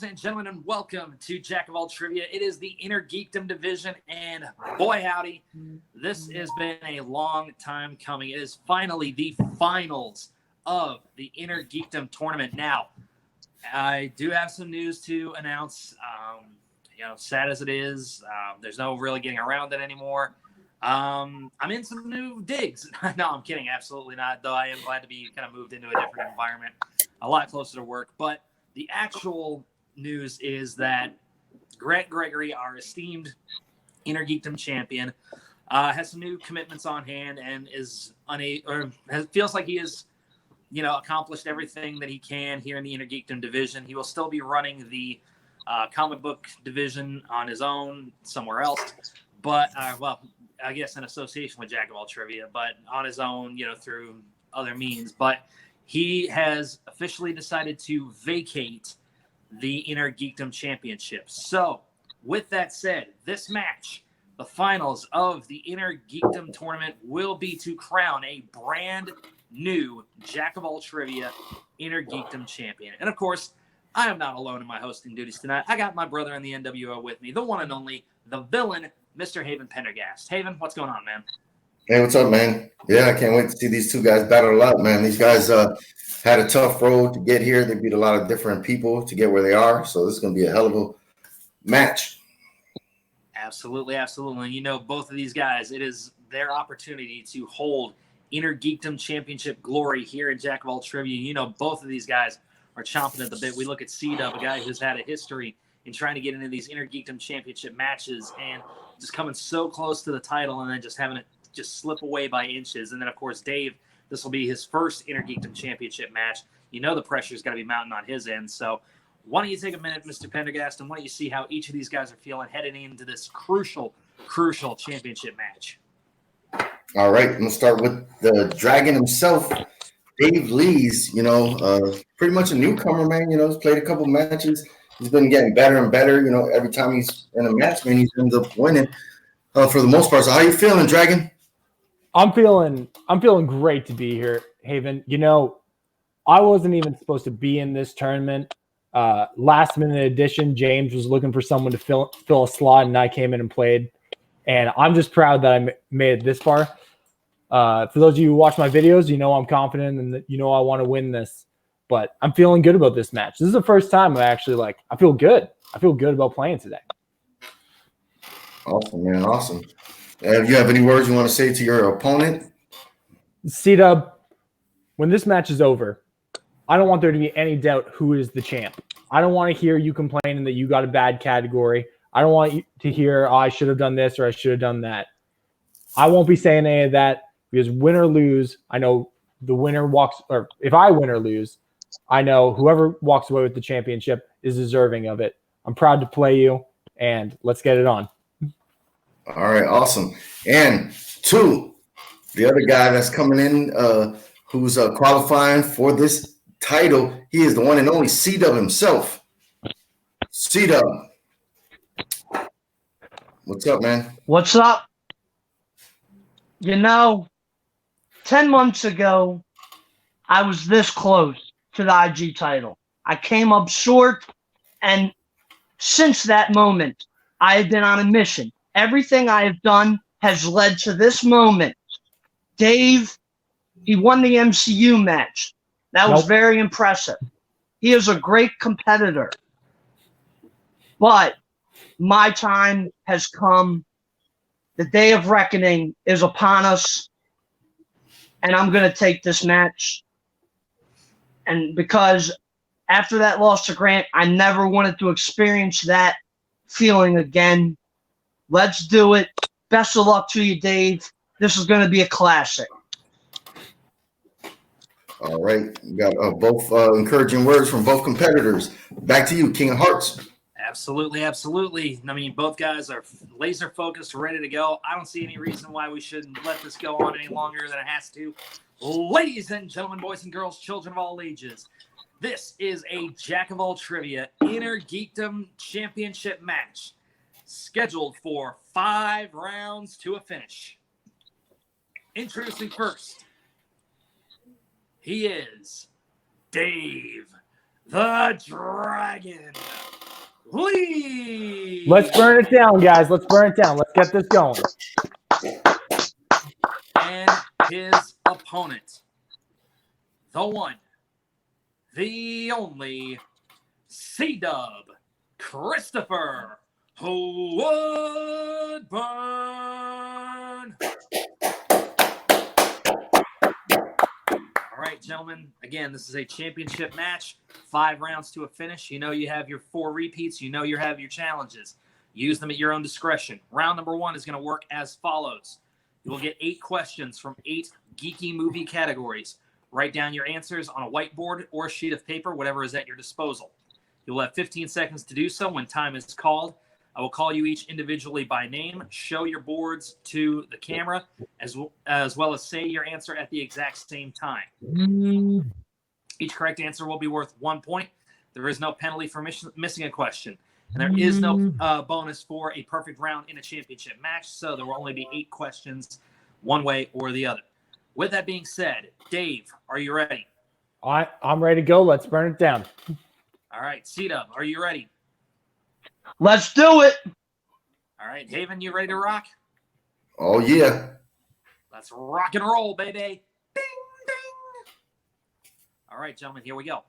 and gentlemen, and welcome to Jack of All Trivia. It is the Inner Geekdom division, and boy howdy, this has been a long time coming. It is finally the finals of the Inner Geekdom tournament. Now, I do have some news to announce. Sad as it is, there's no really getting around it anymore. I'm in some new digs. No, I'm kidding. Absolutely not, though I am glad to be kind of moved into a different environment, a lot closer to work. But the actual news is that Grant Gregory, our esteemed Inner Geekdom champion, has some new commitments on hand and feels like he has, accomplished everything that he can here in the Inner Geekdom division. He will still be running the comic book division on his own somewhere else, but I guess in association with Jack of All Trivia, but on his own, through other means. But he has officially decided to vacate the Inner Geekdom Championship. So, with that said, this match, the finals of the Inner Geekdom tournament, will be to crown a brand new Jack of All Trivia Inner Geekdom champion. And of course, I am not alone in my hosting duties tonight. I got my brother in the NWO with me, the one and only, the villain, Mr. Haven Pendergast. Haven, what's going on, man? Hey, what's up, man? Yeah, I can't wait to see these two guys battle it out, man. These guys had a tough road to get here. They beat a lot of different people to get where they are. So this is going to be a hell of a match. Absolutely, absolutely. And both of these guys, it is their opportunity to hold Inner Geekdom Championship glory here in Jack of All Trivia. Both of these guys are chomping at the bit. We look at C-Dub, a guy who's had a history in trying to get into these Inner Geekdom Championship matches and just coming so close to the title and then just having it just slip away by inches. And then, of course, Dave, this will be his first Inner Geekdom Championship match. The pressure's got to be mounting on his end. So why don't you take a minute, Mr. Pendergast, and why don't you see how each of these guys are feeling heading into this crucial championship match? All right, I'm going to start with the Dragon himself, Dave Lees. Pretty much a newcomer, man. He's played a couple matches. He's been getting better and better. Every time he's in a match, man, he ends up winning for the most part. So how you feeling, Dragon? I'm feeling great to be here, Haven. I wasn't even supposed to be in this tournament. Last minute addition, James was looking for someone to fill a slot, and I came in and played. And I'm just proud that I made it this far. For those of you who watch my videos, I'm confident and I want to win this. But I'm feeling good about this match. This is the first time I actually I feel good. I feel good about playing today. Awesome, man. Awesome. Do you have any words you want to say to your opponent? C-Dub, when this match is over, I don't want there to be any doubt who is the champ. I don't want to hear you complaining that you got a bad category. I don't want you to hear, I should have done this or I should have done that. I won't be saying any of that because win or lose, I know the winner walks, or if I win or lose, I know whoever walks away with the championship is deserving of it. I'm proud to play you, and let's get it on. All right, awesome. And two, the other guy that's coming in, who's qualifying for this title, he is the one and only C-Dub himself. C-Dub, what's up, man? What's up? 10 months ago, I was this close to the IG title. I came up short, and since that moment, I have been on a mission. Everything I have done has led to this moment. Dave, he won the MCU match. That was very impressive. He is a great competitor. But my time has come. The day of reckoning is upon us. And I'm going to take this match. And because after that loss to Grant, I never wanted to experience that feeling again. Let's do it. Best of luck to you, Dave. This is going to be a classic. All right. We got both encouraging words from both competitors. Back to you, King of Hearts. Absolutely, absolutely. I mean, both guys are laser focused, ready to go. I don't see any reason why we shouldn't let this go on any longer than it has to. Ladies and gentlemen, boys and girls, children of all ages, this is a Jack of All Trivia Inner Geekdom Championship match scheduled for 5 rounds to a finish. Introducing first, he is Dave, the Dragon Lee. Let's burn it down, guys. Let's burn it down. Let's get this going. And his opponent, the one, the only, C-Dub, Christopher Woodburn. All right, gentlemen. Again, this is a championship match. 5 rounds to a finish. You know you have your 4 repeats. You know you have your challenges. Use them at your own discretion. Round number 1 is going to work as follows. You will get 8 questions from 8 geeky movie categories. Write down your answers on a whiteboard or a sheet of paper, whatever is at your disposal. You will have 15 seconds to do so. When time is called, I will call you each individually by name, show your boards to the camera, as well as say your answer at the exact same time. Each correct answer will be worth 1 point. There is no penalty for missing a question. And there is no bonus for a perfect round in a championship match, so there will only be 8 questions one way or the other. With that being said, Dave, are you ready? I'm ready to go. Let's burn it down. All right, C-Dub, are you ready? Let's do it. All right, Haven, you ready to rock? Oh, yeah. Let's rock and roll, baby. Ding, ding. All right, gentlemen, here we go.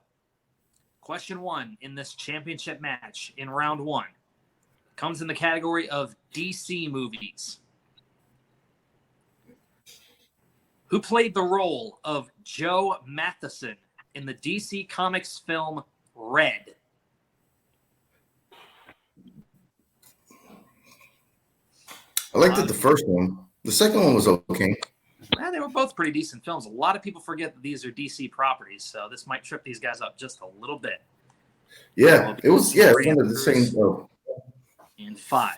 Question 1 in this championship match in round 1 comes in the category of DC movies. Who played the role of Joe Matheson in the DC Comics film Red? I liked it the first one. The second one was okay. They were both pretty decent films. A lot of people forget that these are DC properties, so this might trip these guys up just a little bit. Yeah, it was. Yeah, it's one of the same. In 5,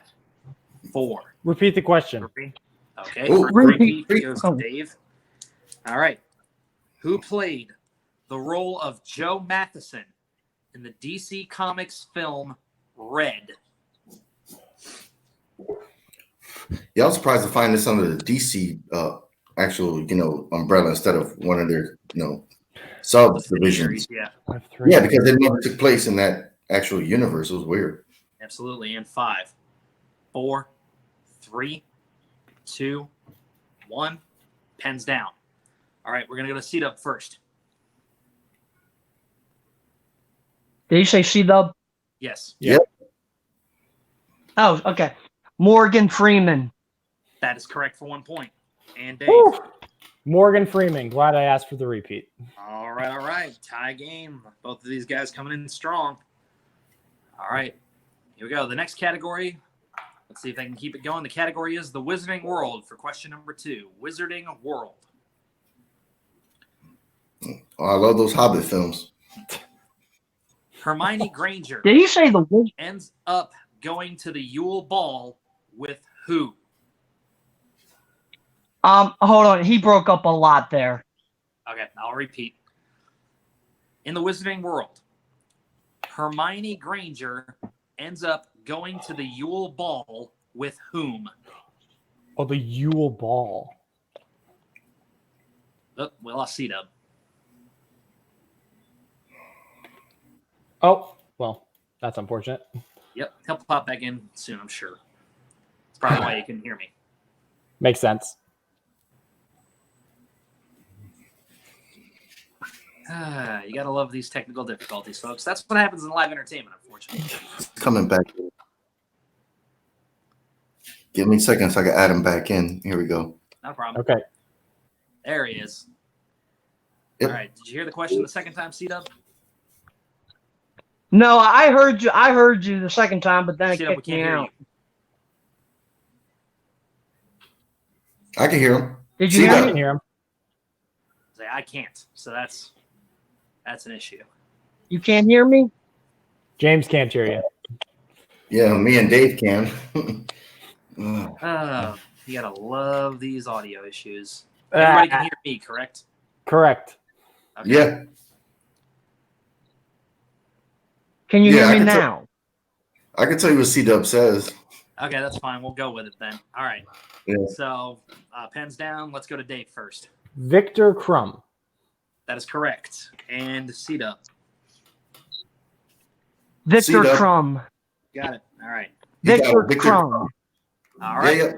4, Repeat the question. 3. Okay, Oh, first repeat repeat. goes to Dave. All right. Who played the role of Joe Matheson in the DC Comics film Red? Yeah, I was surprised to find this under the DC actual, umbrella instead of one of their, subdivisions. Yeah, Yeah, because it never took place in that actual universe. It was weird. absolutely. In 5, 4, 3, 2, 1. Pens down. All right, we're going to go to C-Dub first. Did you say C-Dub? Yes, Yep. Oh, okay. Morgan Freeman. that is correct for 1 point. And Dave. Woo! Morgan Freeman. Glad I asked for the repeat. All right. Tie game. Both of these guys coming in strong. All right, here we go. The next category. Let's see if I can keep it going. The category is the Wizarding World for question number 2. Wizarding World. Oh, I love those Hobbit films. Hermione Granger Did he say the Wiz- ends up going to the Yule Ball with who? Hold on. He broke up a lot there. Okay, I'll repeat. In the Wizarding World, Hermione Granger ends up going to the Yule Ball with whom? Oh, the Yule Ball. Oh, we lost C-Dub. Oh, well, that's unfortunate. Yep, he'll pop back in soon, I'm sure. That's probably why you couldn't hear me. Makes sense. You gotta love these technical difficulties, folks. That's what happens in live entertainment, unfortunately. Coming back. Give me a second so I can add him back in. Here we go. No problem. Okay. There he is. Yep. All right. Did you hear the question the second time, C-Dub? No, I heard you. I heard you the second time, but then it C-Dub, we kicked can't me hear out. you. I can hear him. Did See you I hear that? me? can hear him. Say, I can't. So that's an issue. You can't hear me? James can't hear you. Yeah, me and Dave can. Oh, you gotta love these audio issues. Everybody can hear me, correct? Correct. Okay. Yeah. Can you Yeah, I hear me can now? I can tell you what C-Dub says. Okay, that's fine. We'll go with it then. All right. Yeah. So, pens down. Let's go to Dave first. Victor Crumb. That is correct. And C-Dub. Victor C-Dub. Crumb. Got it. All right. You got Victor it, Victor Crumb. All Yeah, right. yeah.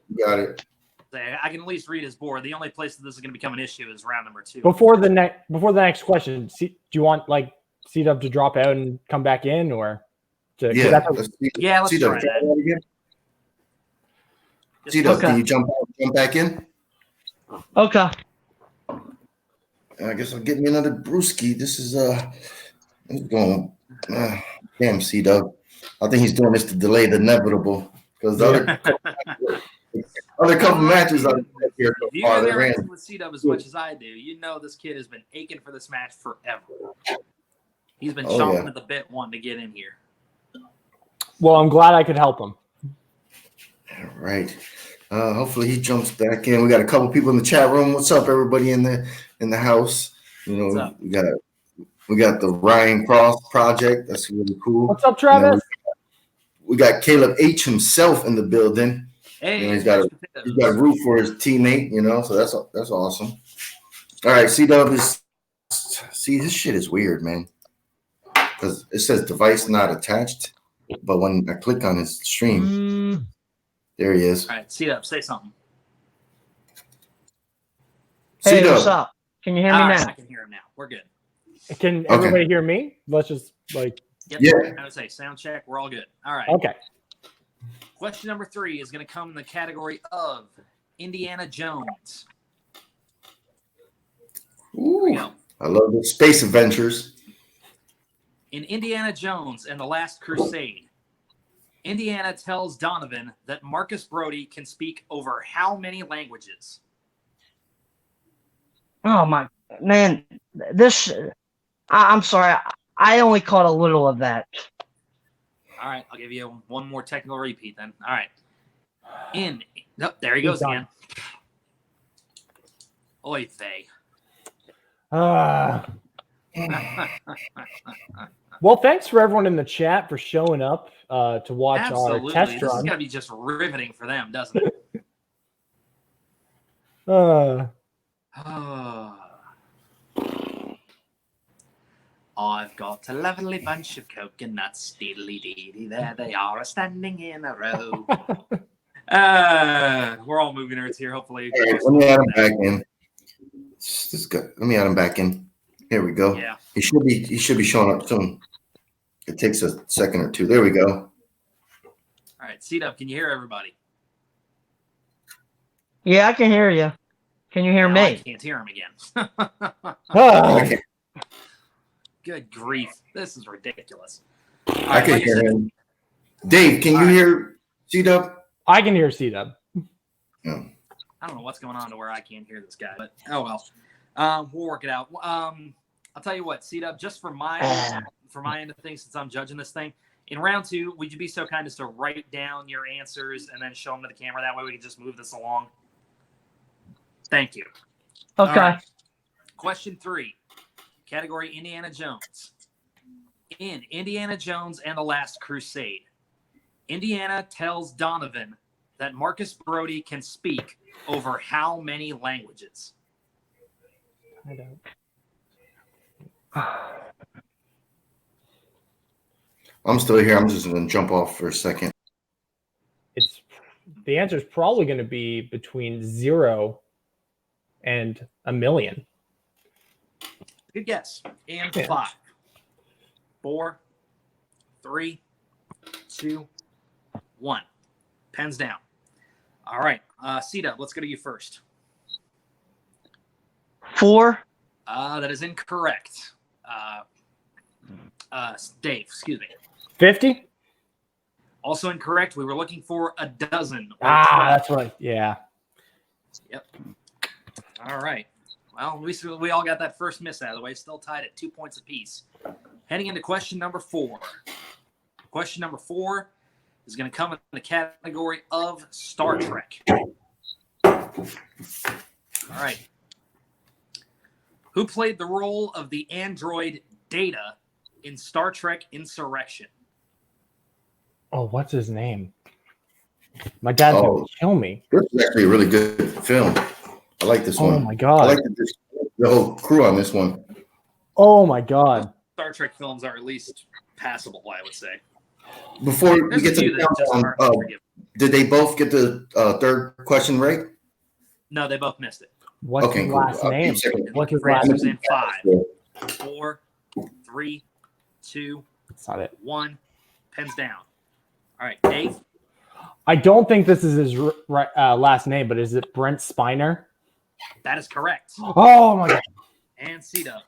You got it. I can at least read his board. The only place that this is going to become an issue is round number 2. Before the next question, do you want like C-Dub to drop out and come back in, or to, 'cause Yeah. that's Let's see. Yeah, let's C-Dub, try try that. that again. Just- C-Dub, Okay. can you jump back in? Okay. I guess I'll get me another brewski. This is he's going. Damn, C-Dub. I think he's doing this to delay the inevitable because the other couple matches are here so If you far. guys They are ran. into with C-Dub as much as I do, you know this kid has been aching for this match forever. He's been Oh, chomping yeah. at the bit wanting to get in here. Well, I'm glad I could help him. All right. Hopefully he jumps back in. We got a couple people in the chat room. What's up, everybody in the house? You What's know, up? we got the Ryan Cross project. That's really cool. What's up, And then Travis? we got Caleb H himself in the building. Hey, You know, he's got mashed He's potatoes. got root for his teammate, you know, so that's awesome. All right, C-Dub is this shit is weird, man. Because it says device not attached, but when I click on his stream, there he is. All right, C-Dub, say something. Hey, C-Dub. what's up? Can you hear me All right, now? I can hear him now. We're good. Can everybody hear me? Let's just like Yep. Yeah. I would say sound check. We're all good. All right. okay. Question number 3 is going to come in the category of Indiana Jones. Here we Ooh, go. I love the space adventures. In Indiana Jones and the Last Crusade, Indiana tells Donovan that Marcus Brody can speak over how many languages? Oh my man, this. I'm sorry. I only caught a little of that. All right, I'll give you one more technical repeat then. All right. Nope, there he goes He's again. Oy vey. Well, thanks for everyone in the chat for showing up to watch Absolutely. our test This has run. got to be just riveting for them, doesn't it? I've got a lovely bunch of coconuts, diddly dee. There they are, standing in a row. We're all movie nerds here. Hopefully, All right, let me add him back in. This is good. Let me add him back in. Here we go. Yeah. He should be showing up soon. It takes a second or two. There we go. All right, C-Dub, can you hear everybody? Yeah, I can hear you. Can you hear Now I me? can't hear him again. Okay. Good grief. This is ridiculous. I can like hear said, him. Dave, can you All right. hear C-Dub? I can hear C-Dub. No. I don't know what's going on to where I can't hear this guy, but oh well. We'll work it out. I'll tell you what, C-Dub, just for my end of things, since I'm judging this thing, in round 2, would you be so kind as to write down your answers and then show them to the camera? That way we can just move this along. Thank you. Okay. All right. Question 3, category Indiana Jones. In Indiana Jones and the Last Crusade, Indiana tells Donovan that Marcus Brody can speak over how many languages? I don't. I'm still here. I'm just going to jump off for a second. The answer is probably going to be between 0 and 1 million. Good guess. And Yeah. 5, 4, 3, 2, 1. Pens down. All right. C-Dub, let's go to you first. 4. That is incorrect. Dave, excuse me. 50? Also incorrect. We were looking for a dozen. or 12. That's right. Yeah. Yep. All right. Well, at least we all got that first miss out of the way. Still tied at 2 points apiece. Heading into question number 4. Question number 4 is going to come in the category of Star Trek. All right. Who played the role of the android Data in Star Trek Insurrection? Oh, what's his name? My dad's Oh. going to kill me. This is actually a really good film. I like this Oh, one. my I God. like the whole crew on this one. Oh, my God. Star Trek films are at least passable, I would say. Before we There's a get to few the that just countdown, aren't forgivable. did they both get the third question right? No, they both missed it. What's Okay, his cool. last I'll name? keep checking. What's his For last answers name? in 5, 4, 3, 2, That's not it. 1. Pens down. All right, Dave. I don't think this is his last name, but is it Brent Spiner? That is correct. Oh my god. And C-Dub.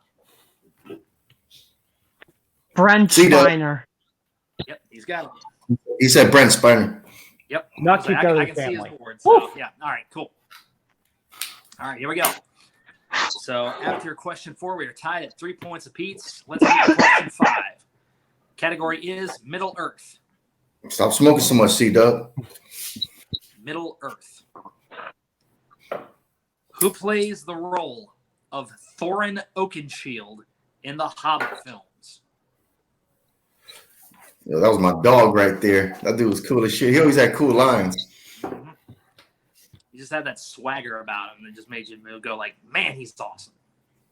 Brent C-Dub. Spiner. Yep, he's got it. He said Brent Spiner. Yep. Not So kicked I out of can the see family. his board. So, Woo. yeah. All right, cool. All right, here we go. So after question 4, we are tied at 3 points apiece. Let's get to question 5. Category is Middle Earth. Stop smoking so much, C-Dub. Middle Earth. Who plays the role of Thorin Oakenshield in the Hobbit films? Yo, that was my dog right there. That dude was cool as shit. He always had cool lines. He just had that swagger about him that just made you go like, man, he's awesome.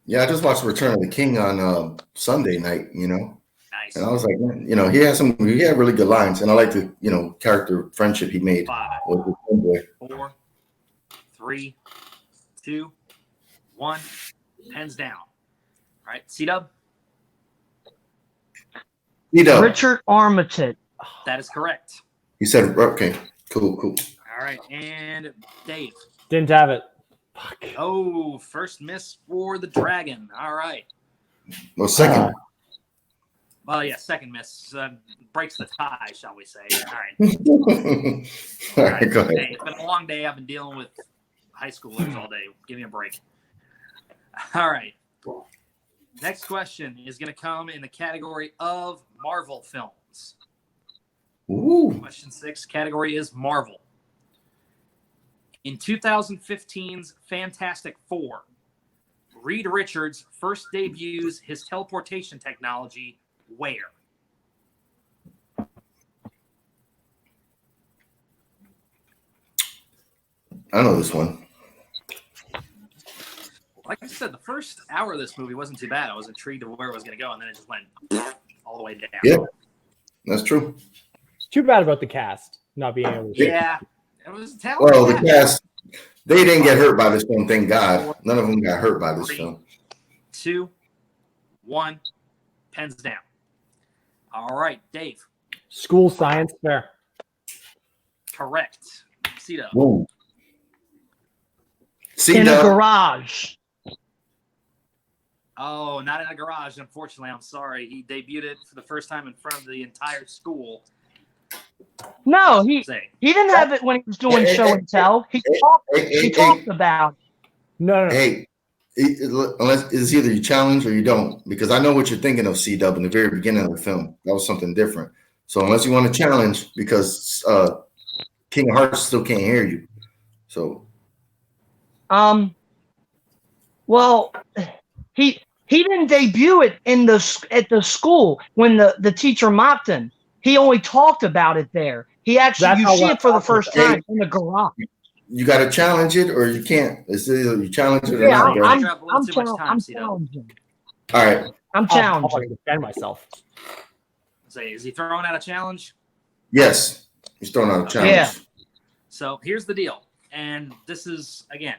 Yeah, I just watched Return of the King on Sunday night, Nice. and I was like, man, he had really good lines, and I like the, character friendship he made 5, with the homeboy. 4, 3, 2, 1. Pens down. All right, C-Dub. C-Dub. Richard Armitage. That is correct. He said, okay, cool. All right, and Dave. Didn't have it. Fuck. Oh, first miss for the Dragon. All right. Well, second. Well, yeah, second miss breaks the tie, shall we say. All right. All right, go ahead. Hey, it's been a long day. I've been dealing with high schoolers all day. Give me a break. All right. Next question is going to come in the category of Marvel films. Ooh. Question 6, category is Marvel. In 2015's Fantastic Four, Reed Richards first debuts his teleportation technology where? I know this one. Like I said, the first hour of this movie wasn't too bad. I was intrigued of where it was going to go, and then it just went all the way down. Yeah, that's true. It's too bad about the cast not being able to. Yeah, it was a talented Well, the cast. cast, they didn't get hurt by this film, thank God. None of them got hurt by this 3, film. 2, 1, pens down. All right, Dave. School science fair. Correct. C-Dub. Boom. In a C-Dub. garage. Oh, not in a garage, unfortunately. I'm sorry. He debuted it for the first time in front of the entire school. No, he Say, didn't have it when he was doing show and tell. He talked about it. No. Hey, unless it's either you challenge or you don't, because I know what you're thinking of, C-Dub, in the very beginning of the film. That was something different. So unless you want to challenge, because King of Hearts still can't hear you. So Well, he didn't debut it at the school when the teacher mocked him. He only talked about it there. He That's actually how you see I it for the talked first about it. time in the garage. you got to challenge it or you can't. It's either you challenge it or Yeah, not, bro. I'm- a little too much time, I'm C-Dub. challenging. All right. I'm I'm challenging. going to defend myself. say, is he throwing out a challenge? Yes. He's throwing out a challenge. Yeah. So here's the deal. And this is, again,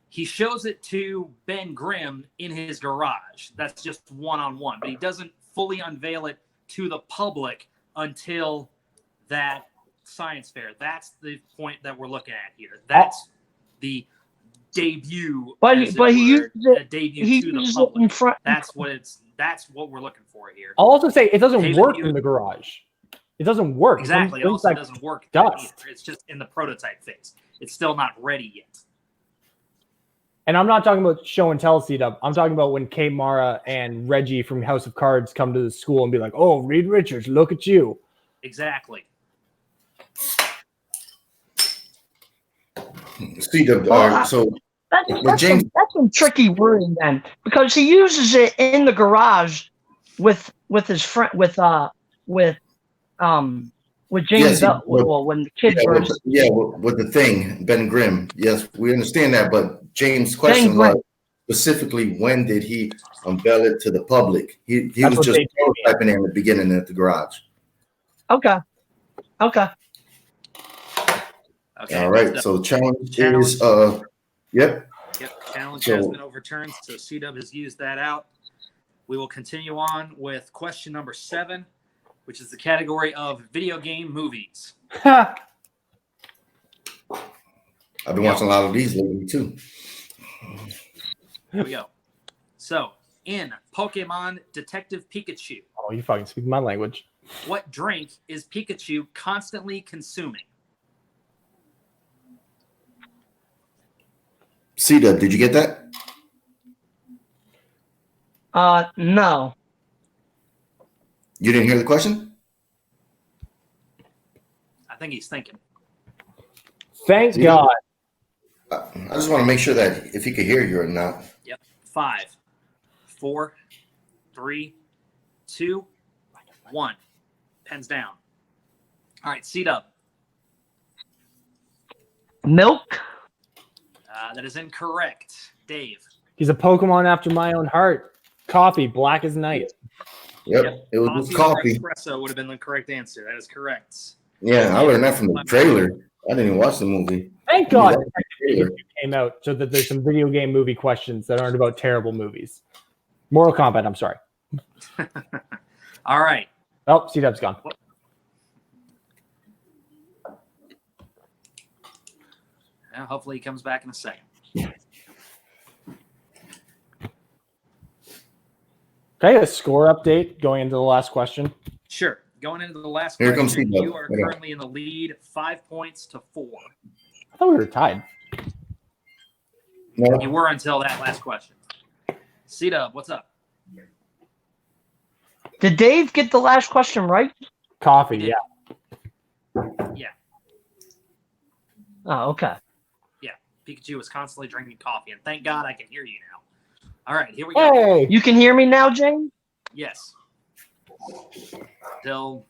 he shows it to Ben Grimm in his garage. That's just one-on-one. But he doesn't fully unveil it to the public until that science fair. That's the point that we're looking at here. That's the debut. But as it he were, used it- a debut He to the uses it in public. front. That's what we're looking for here. I'll also say it doesn't David, work you- in the garage. It doesn't work. Exactly. It Things also like doesn't work. dust. Either. It's just in the prototype phase. It's still not ready yet. And I'm not talking about show and tell C-Dub. I'm talking about when Kate Mara and Reggie from House of Cards come to the school and be like, "Oh, Reed Richards, look at you." Exactly. C-Dub. Well, All right. So That's James- some tricky wording then, because he uses it in the garage with his friend with James. Yes, he- well, when the kids were with the thing, Ben Grimm. Yes, we understand that. But James' question Grimm. was, specifically when did he unveil it to the public? He That's was what just they told me. prototyping in the beginning at the garage. Okay. Okay. All right. So the challenge Challenge. is yep. Yep, challenge has So- been overturned, so C-Dub has used that out. We will continue on with question number 7, which is the category of video game movies. I've been watching a lot of these lately too. Here we go. So, in Pokemon Detective Pikachu, Oh, you fucking speak my language. what drink is Pikachu constantly consuming? C-Dub, did you get that? No. You didn't hear the question? I think he's thinking. Thank See? God. I just want to make sure that if he could hear you or not. Yep. 5, 4, 3, 2, 1. Pens down. All right, C-Dub. Milk? That is incorrect. Dave. He's a Pokemon after my own heart. Coffee, black as night. Yep, it was just or coffee. espresso would have been the correct answer. That is correct. Yeah, I learned that from the trailer. I didn't even watch the movie. Thank God Yeah. Detective Pikachu came out so that there's some video game movie questions that aren't about terrible movies. Mortal Kombat, I'm sorry. All right. Oh, C-Dub's gone. Now, hopefully he comes back in a second. Can I get a score update going into the last question? Sure. Going into the last Here comes question, C-Dub. you are Hold on. currently in the lead, 5 points to 4. I thought we were tied. No, You were until that last question. C-Dub, what's up? Did Dave get the last question right? Coffee, He did. yeah. Yeah. Oh, okay. Pikachu was constantly drinking coffee, and thank God I can hear you now. All right, here we go. Hey! You can hear me now, James? Yes. Till,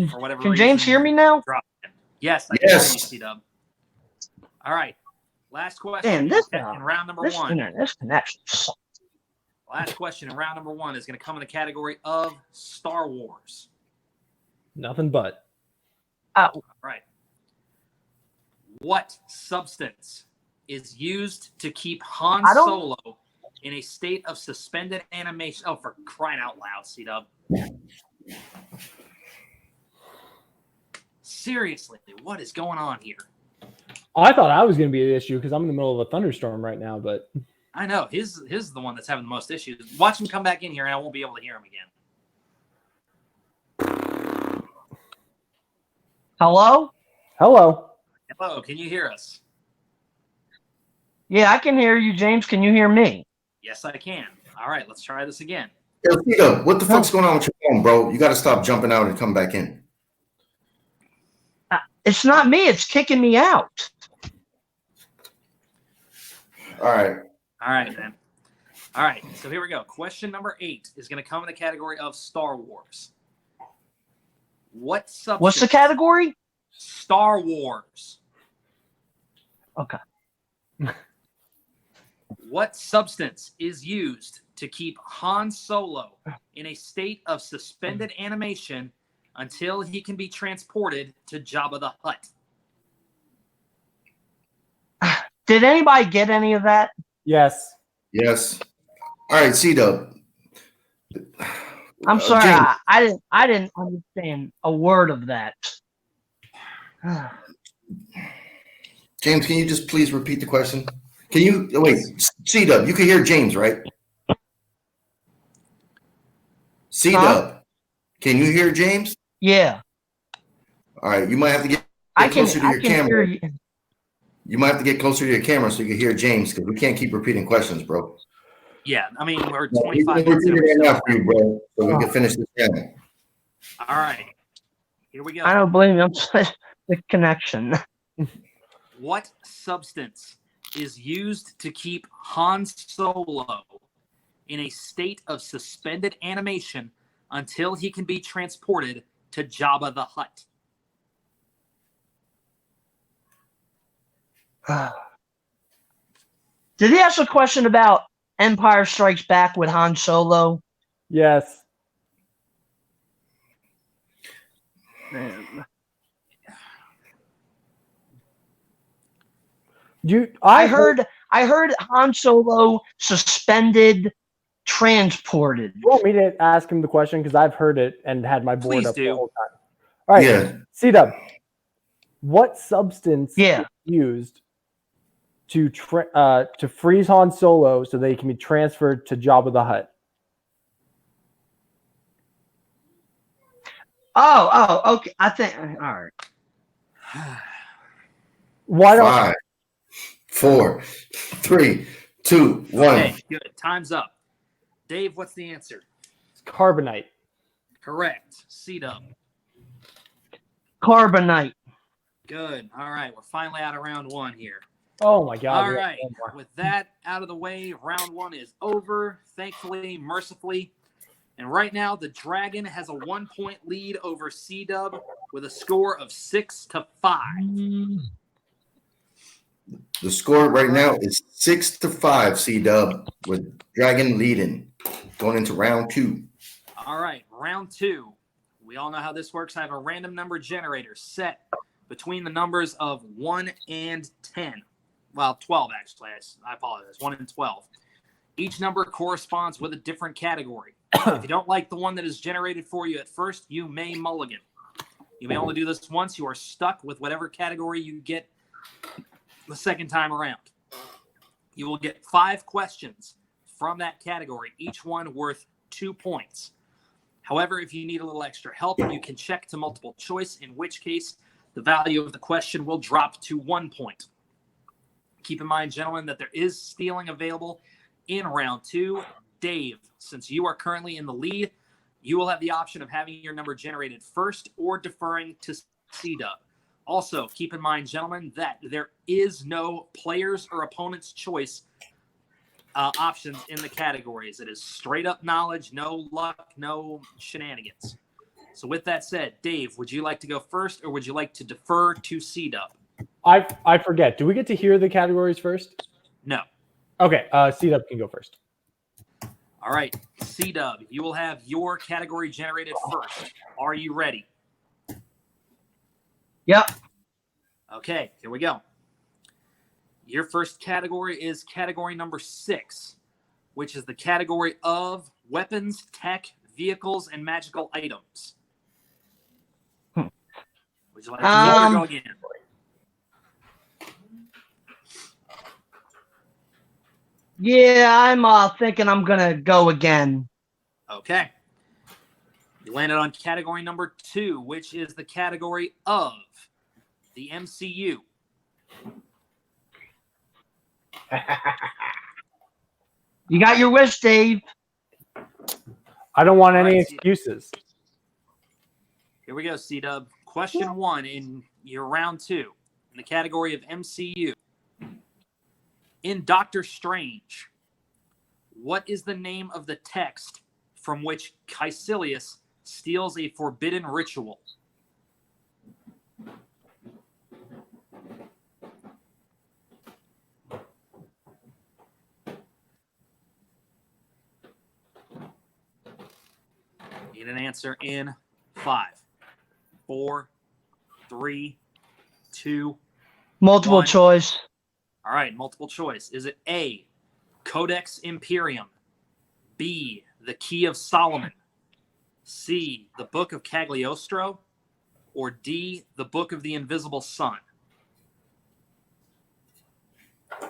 for whatever Can reason, James hear me now? drop in. Yes, I can Yes. hear you, C-Dub. All right. Last question Man, this in round number this 1. internet, this connection sucks. Last question in round number 1 is going to come in the category of Star Wars. Nothing but. All right. What substance is used to keep Han I don't- Solo in a state of suspended animation? Oh, for crying out loud, C-Dub. Seriously, what is going on here? I thought I was going to be the issue because I'm in the middle of a thunderstorm right now, but I know his is the one that's having the most issues. Watch him come back in here, and I won't be able to hear him again. Hello? hello. Hello, can you hear us? Yeah, I can hear you, James. Can you hear me? Yes, I can. All right, let's try this again. Yo, C-Dub, what the fuck's going on with your phone, bro? You got to stop jumping out and come back in. It's not me. It's kicking me out. All right. All right, man. All right, so here we go. Question number 8 is going to come in the category of Star Wars. What substance? What's the category? Star Wars. Okay. What substance is used to keep Han Solo in a state of suspended animation until he can be transported to Jabba the Hutt? Did anybody get any of that? Yes. Yes. All right, C-Dub. I'm sorry. James, I didn't understand a word of that. James, can you just please repeat the question? Can you wait? C-Dub, you can hear James, right? C-Dub, can you hear James? Yeah. All right, you might have to get I can closer to your hear camera. you. You might have to get closer to your camera so you can hear James because we can't keep repeating questions, bro. Yeah, I mean, we're No, 25 we can minutes in. repeat it right now for you, bro, so we can finish this channel. All right, here we go. I don't blame you. I'm sorry. The connection. What substance is used to keep Han Solo in a state of suspended animation until he can be transported to Jabba the Hutt? Did he ask a question about Empire Strikes Back with Han Solo. Yes. I heard Han Solo suspended, transported. You want me to ask him the question because I've heard it and had my board Please up do. the whole time. All right, Yeah. C-Dub, what substance Yeah. is used to freeze Han Solo so they can be transferred to Jabba the Hutt? Oh, okay. I think all right. Why don't 5, 4, 3, 2, 1. Okay, good. Time's up. Dave, what's the answer? carbonite? Correct. C-Dub. Carbonite. Good. All right, we're finally out of round one here. Oh my God! All we got right, one more. with that out of the way, round one is over, thankfully, mercifully. And right now, the Dragon has a 1-point lead over C-Dub with a score of 6-5. The score right now is 6-5, C-Dub, with Dragon leading, going into round 2. All right, round two. We all know how this works. I have a random number generator set between the numbers of 1 and 10. Well, 12, actually. I apologize. 1 and 12. Each number corresponds with a different category. If you don't like the one that is generated for you at first, you may mulligan. You may only do this once. You are stuck with whatever category you get the second time around. You will get 5 questions from that category, each one worth 2 points. However, if you need a little extra help, you can check to multiple choice, in which case the value of the question will drop to 1 point. Keep in mind, gentlemen, that there is stealing available in round 2. Dave, since you are currently in the lead, you will have the option of having your number generated first or deferring to C-Dub. Also, keep in mind, gentlemen, that there is no players or opponent's choice options in the categories. It is straight up knowledge, no luck, no shenanigans. So with that said, Dave, would you like to go first or would you like to defer to C-Dub? I forget. Do we get to hear the categories first? No. Okay, C-Dub can go first. All right, C-Dub, you will have your category generated first. Are you ready? Yep. Okay, here we go. Your first category is category number 6, which is the category of weapons, tech, vehicles, and magical items. Would you like to go again? Yeah, I'm thinking I'm gonna go again. Okay. You landed on category number 2, which is the category of the MCU. You got your wish, Dave. I don't want All any right, excuses. Here we go, C-Dub. Question 1 in your round 2 in the category of MCU. In Doctor Strange, what is the name of the text from which Caecilius steals a forbidden ritual? Need an answer in 5, 4, 3, 2. Multiple 1. choice. All right, multiple choice. Is it A, Codex Imperium, B, the Key of Solomon, C, the Book of Cagliostro, or D, the Book of the Invisible Sun?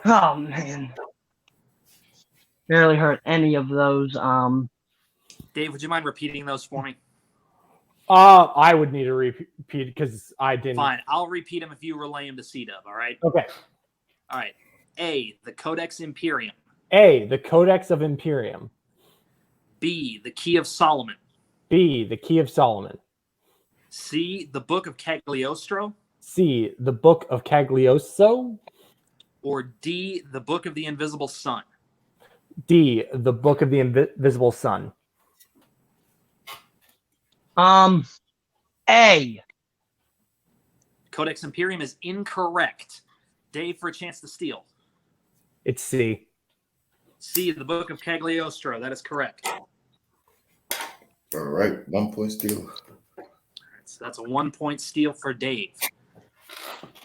Oh man. Barely heard any of those. Dave, would you mind repeating those for me? I would need to repeat because I didn't. Fine, I'll repeat them if you relay them to C-Dub, all right? Okay. All right. A, the Codex Imperium. A, the Codex of Imperium. B, the Key of Solomon. B, the Key of Solomon. C, the Book of Cagliostro. C, the Book of Cagliostro. Or D, the Book of the Invisible Sun. D, the Book of the Invisible Sun. A. Codex Imperium is incorrect. Dave, for a chance to steal. It's C. C, the Book of Cagliostro. That is correct. All right, 1 point steal. So that's a 1 point steal for Dave.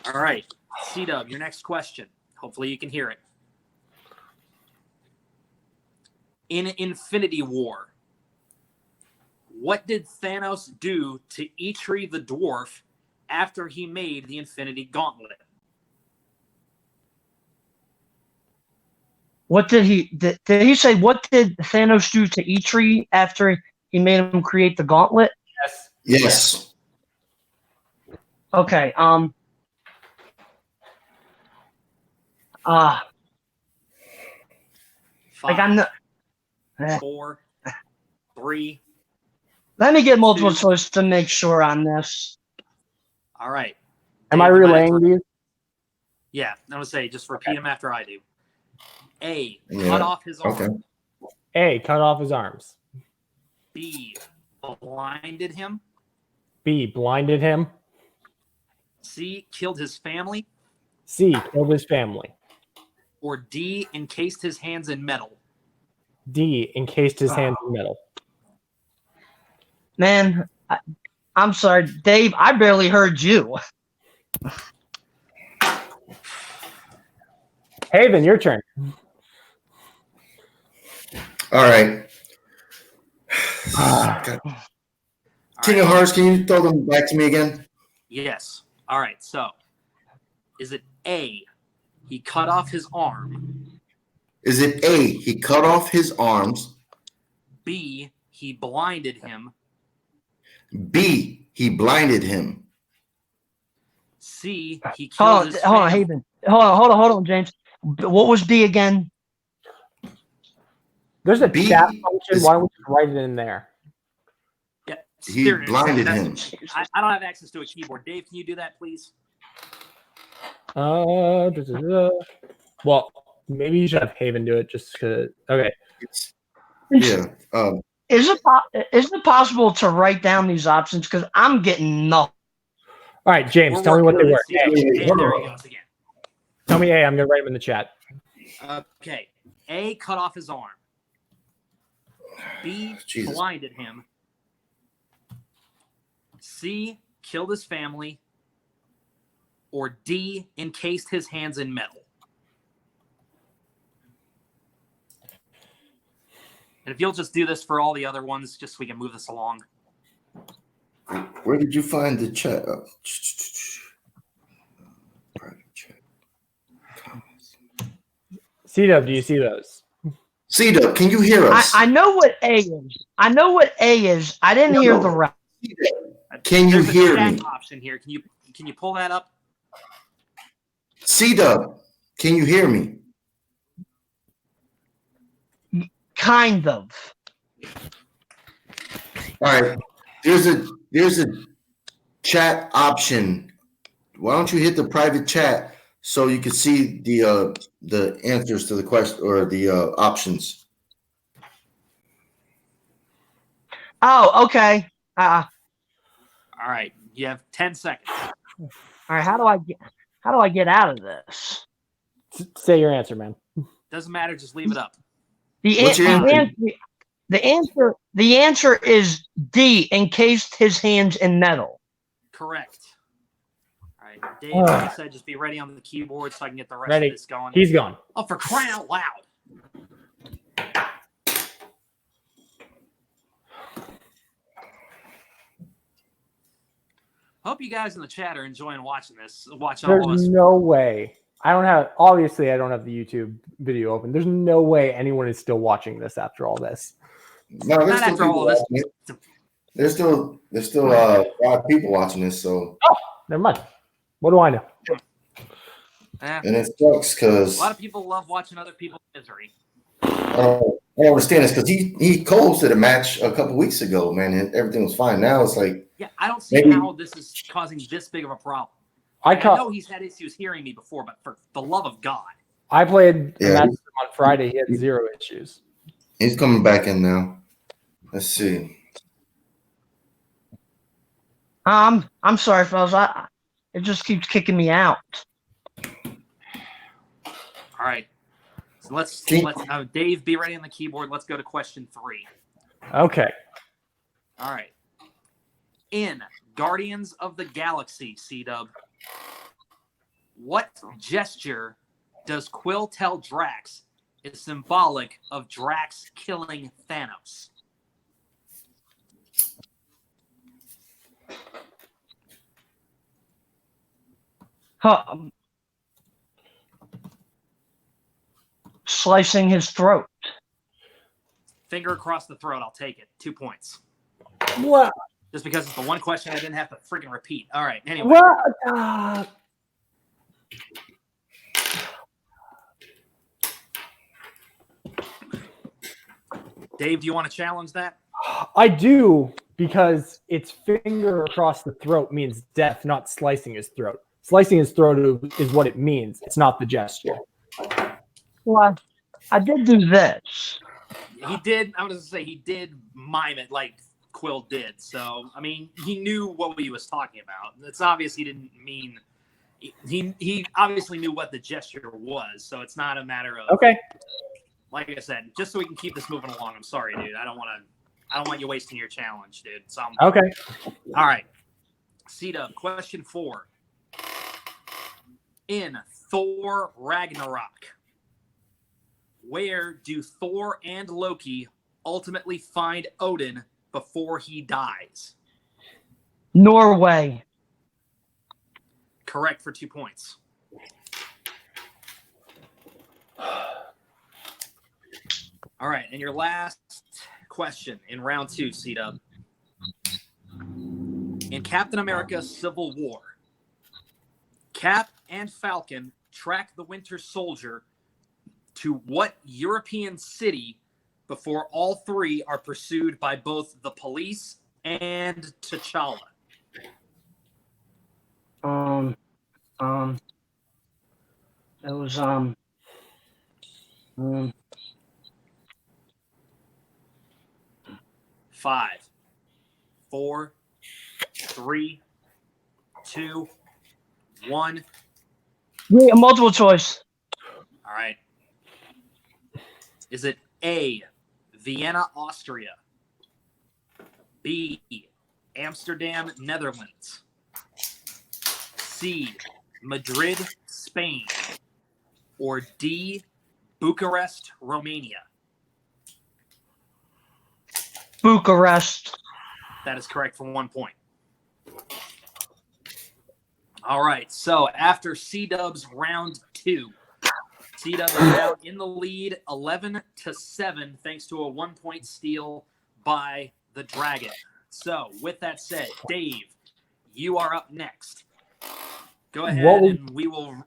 All right, C-Dub, your next question. Hopefully you can hear it. In Infinity War, what did Thanos do to Eitri the dwarf after he made the Infinity Gauntlet? What did he say? What did Thanos do to Eitri after he made him create the gauntlet? Yes. Okay. Like I'm not. 4, 3. Let me get multiple 2. choice to make sure on this. All right. Am I Dave, you might have relaying to- these? Yeah, I'm going to say just repeat them after I do. A, Yeah, cut off his arm. Okay. A, cut off his arms. B, blinded him. B, blinded him. C, killed his family. C, killed his family. Or D, encased his hands in metal. D, encased his hands in metal. Man, I'm sorry, Dave. I barely heard you. Haven, your turn. All right. God. All King right. of Hearts, can you throw them back to me again? Yes. All right. So, is it A, he cut off his arm? Is it A, he cut off his arms? B, he blinded him? B, he blinded him? C, he Hold killed on, his hold on, family? Haven. Hold on, James. What was B again? There's a B chat function. is- Why don't we just write it in there? Yeah, He there it is. blinded That's- him. I don't have access to a keyboard. Dave, can you do that, please? Well, maybe you should have Haven do it just because. Okay. Yeah. Is it possible to write down these options? Because I'm getting nothing. All right, James, We're tell me what they working were. on it. A. And there he goes again. Tell me A. I'm going to write them in the chat. Okay. A, cut off his arm. B, Jesus. blinded him. C, killed his family. Or D, encased his hands in metal. And if you'll just do this for all the other ones, just so we can move this along. Where did you find the chat? Private chat. C-Dub, do you see those? C-Dub, can you hear us? I know what A is. I know what A is. I didn't hear the rest. Can you There's a hear chat me? option here. Can you pull that up? C-Dub, can you hear me? Kind of. All right. There's a chat option. Why don't you hit the private chat so you can see the answers to the question or the options? Oh, okay. All right. You have 10 seconds. All right. How do I get out of this? Say your answer, man. Doesn't matter. Just leave it up. What's your answer? The answer is D, encased his hands in metal. Correct. All right. Dave, like I said, just be ready on the keyboard so I can get the rest Ready. of this going. He's gone. Oh, for crying out loud. Hope you guys in the chat are enjoying watching this. Watching all of us. There's no way. I don't have the YouTube video open. There's no way anyone is still watching this after all this. No, there's Not still after all people of this. watching it. There's still a lot of people watching this, so Never mind. What do I know? Eh, and it sucks because a lot of people love watching other people's misery. I don't understand this because he co-hosted a match a couple weeks ago, man, and everything was fine. Now it's like Yeah, I don't see Maybe- how this is causing this big of a problem. I I know caught. he's had issues hearing me before, but for the love of God. I played a Yeah. match with him on Friday. He had 0 issues. he's coming back in now. Let's see. I'm sorry, fellas. It just keeps kicking me out. All right. So let's See? Dave, be ready on the keyboard. Let's go to question 3. Okay. All right. In Guardians of the Galaxy, C-Dub, what gesture does Quill tell Drax is symbolic of Drax killing Thanos? Slicing his throat. Finger across the throat. I'll take it. 2 points. What? Just because it's the one question I didn't have to freaking repeat. All right. Anyway. What? Dave, do you want to challenge that? I do, because it's finger across the throat means death, not slicing his throat. Slicing his throat is what it means. It's not the gesture. Well, I did do this. He did. I was going to say he did mime it like Quill did. So, I mean, he knew what he was talking about. It's obvious he didn't mean. He obviously knew what the gesture was. So it's not a matter of. Okay. Like I said, just so we can keep this moving along. I'm sorry, dude. I don't want you wasting your challenge, dude. So Okay. All right. C-Dub, question 4. In Thor Ragnarok, where do Thor and Loki ultimately find Odin before he dies? Norway. Correct for 2 points. All right, and your last question in round 2, C-Dub. In Captain America Civil War, Cap and Falcon track the Winter Soldier to what European city before all 3 are pursued by both the police and T'Challa? It was 5, 4, 3, 2, 1. a multiple choice. All right. Is it A, Vienna, Austria, B, Amsterdam, Netherlands, C, Madrid, Spain, or D, Bucharest, Romania? Bucharest. That is correct for 1 point. All right. So after C-Dub's round 2, C-Dub is now in the lead 11-7 thanks to a 1-point steal by the Dragon. So with that said, Dave, you are up next. Go ahead and we will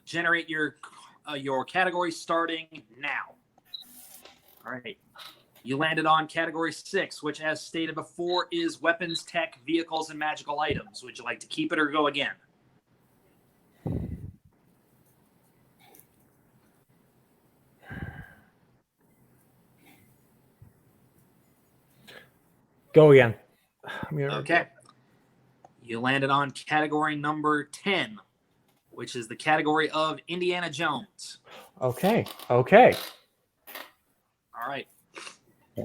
generate your category starting now. All right. You landed on category 6, which, as stated before, is weapons, tech, vehicles, and magical items. Would you like to keep it or go again? Go again. Okay. You landed on category number 10, which is the category of Indiana Jones. Okay. All right.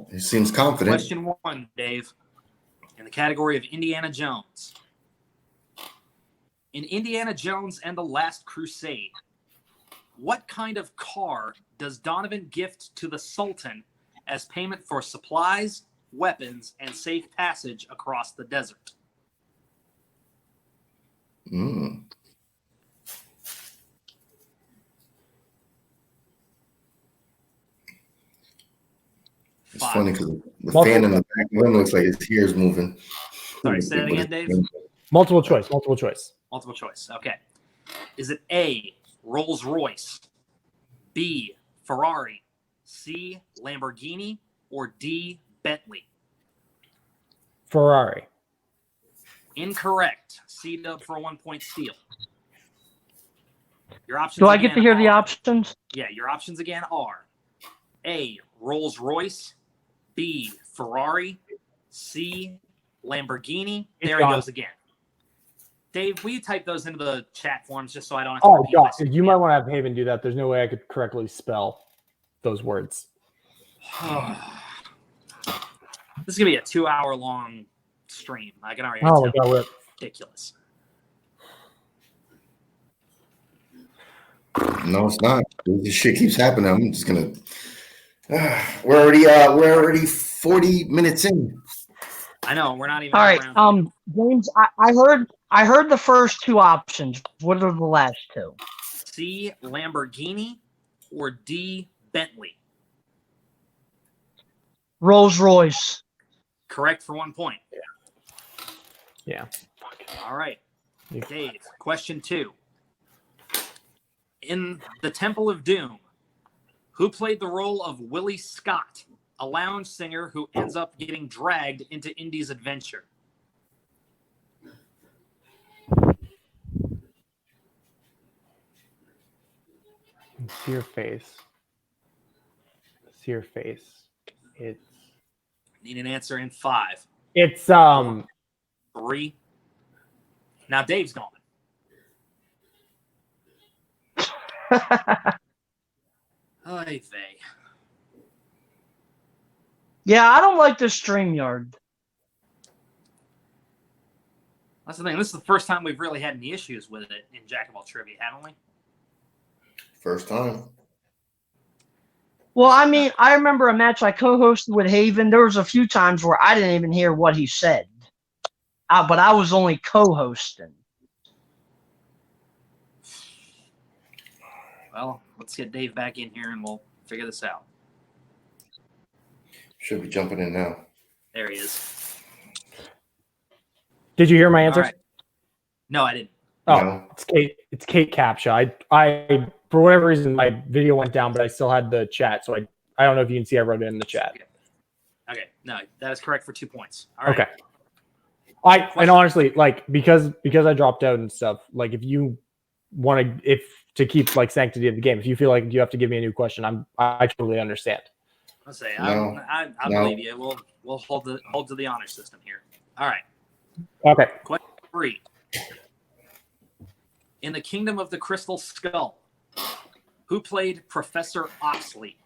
He seems confident. Question 1, Dave. In the category of Indiana Jones. In Indiana Jones and the Last Crusade, what kind of car does Donovan gift to the Sultan as payment for supplies, weapons, and safe passage across the desert? It's funny because the fan in the back room looks like his ears moving. Sorry, say that again, Dave. Multiple choice. Multiple choice. Okay. Is it A, Rolls Royce, B, Ferrari, C, Lamborghini, or D, Bentley? Ferrari. Incorrect. C-Dub for a 1-point steal. Your options. Do I get to hear the options? Yeah, your options again are A, Rolls Royce, B, Ferrari, C, Lamborghini. There he goes again. Dave, will you type those into the chat forms just so I don't have to Oh repeat God, myself? you might want to have Haven do that. There's no way I could correctly spell those words. This is gonna be a 2-hour long stream. I can already Oh my tell. God, we're Ridiculous. No, it's not. This shit keeps happening. I'm just gonna. We're already 40 minutes in. I know we're not even All right. around. James, I heard the first two options. What are the last two? C. Lamborghini or D. Bentley. Rolls Royce. Correct for 1 point. yeah. All right. You- Dave, question 2. In the Temple of Doom, who played the role of Willie Scott, a lounge singer who ends up getting dragged into Indy's adventure? See your face. See your face. Need an answer in 5, It's 3. Now Dave's gone. Oy vey. Yeah, I don't like the StreamYard. That's the thing. This is the first time we've really had any issues with it in Jack of All Trivia, haven't we? First time. Well, I mean, I remember a match I co-hosted with Haven. There was a few times where I didn't even hear what he said, but I was only co-hosting. Well, let's get Dave back in here and we'll figure this out. Should be jumping in now. There he is. Did you hear my All answers? right. No, I didn't. Oh, No. it's Kate Capshaw. I for whatever reason my video went down, but I still had the chat, so I don't know if you can see I wrote it in the chat. Okay. No, that is correct for 2 points. All right. Okay. And honestly, like because I dropped out and stuff, like if you want to keep like sanctity of the game, if you feel like you have to give me a new question, I totally understand. I'll say No. I No. believe you. We'll hold to the honor system here. All right. Okay. Question 3. In the Kingdom of the Crystal Skull, who played Professor Oxley?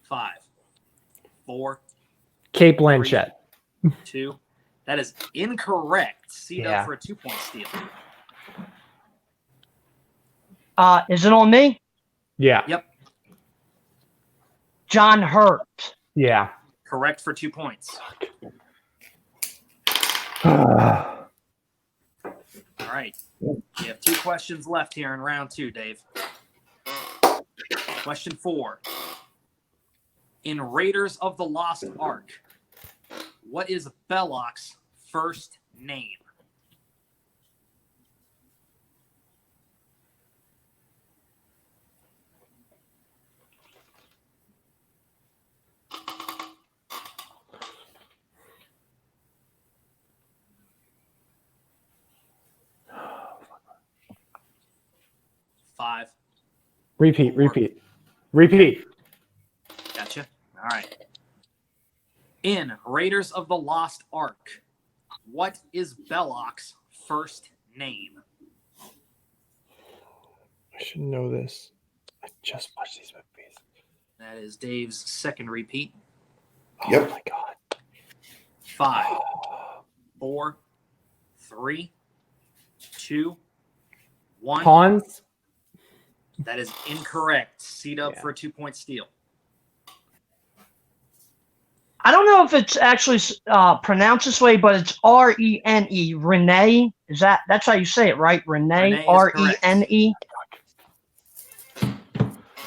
Five, 4, Kate Blanchett. 2. That is incorrect. Seed Yeah. up for a 2-point steal. Is it on me? Yeah. Yep. John Hurt. Yeah. Correct for 2 points. All All right. You have 2 questions left here in round 2, Dave. Question 4. In Raiders of the Lost Ark, what is Belloc's first name? Five. Repeat. Gotcha. All right. In Raiders of the Lost Ark, what is Belloc's first name? I should know this. I just watched these movies. That is Dave's second repeat. Yep. Oh my God. 5, 4, 3, 2, 1. Hans. That is incorrect. Seed up Yeah. for a 2-point steal. I don't know if it's actually pronounced this way, but it's Rene. Renee. That's how you say it, right? Renee Renee. is correct. Rene.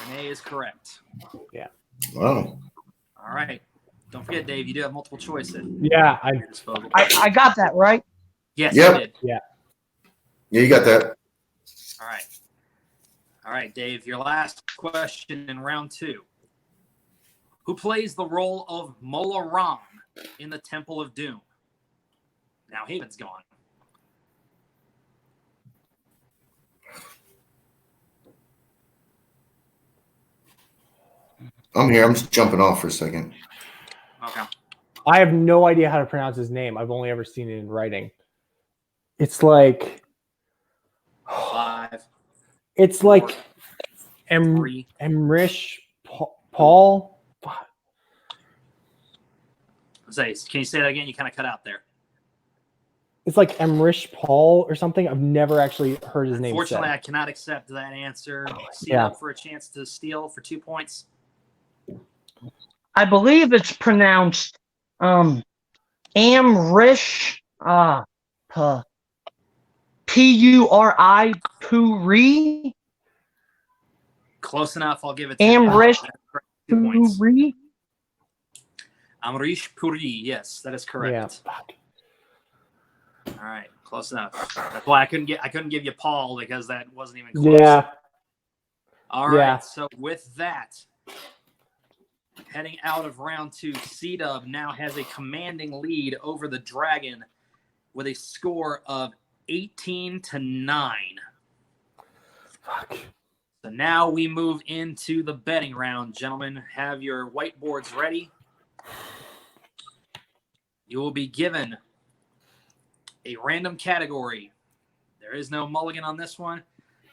Renee is correct. Wow. All right. Don't forget, Dave, you do have multiple choice at Yeah. your disposal. I got that right. Yes, Yep. you did. Yeah, you got that. All right. All right, Dave, your last question in round 2. Who plays the role of Mola Ram in the Temple of Doom? Now, Haven's gone. I'm here. I'm just jumping off for a second. Okay. I have no idea how to pronounce his name. I've only ever seen it in writing. It's like 5, it's 4, like 3. Emrich Paul. Say, can you say that again? You kind of cut out there. It's like Emrich Paul or something. I've never actually heard his name Unfortunately, I said. cannot accept that answer. See Yeah. up for a chance to steal for 2 points. I believe it's pronounced Amrish Puri Puri Close enough. I'll give it to you. Amrish That's correct. 2 points. Puri. Amrish Puri. Yes, that is correct. Yeah. Fuck. All right, close enough. That's why I couldn't give you Paul because that wasn't even close. Yeah. All right. Yeah. So with that, heading out of round 2, C-Dub now has a commanding lead over the Dragon with a score of 18-9. Fuck. So now we move into the betting round, gentlemen. Have your whiteboards ready. You will be given a random category. There is no mulligan on this one.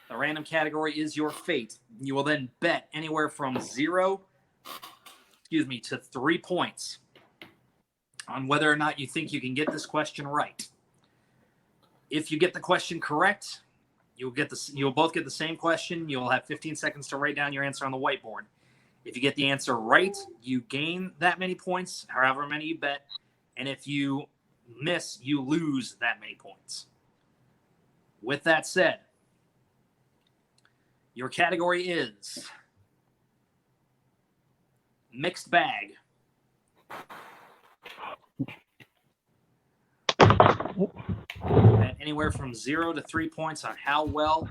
The random category is your fate. You will then bet anywhere from 0 to 3 points on whether or not you think you can get this question right. If you get the question correct, you'll both get the same question. You'll have 15 seconds to write down your answer on the whiteboard. If you get the answer right, you gain that many points, however many you bet. And if you miss, you lose that many points. With that said, your category is mixed bag. At anywhere from 0 to 3 points on how well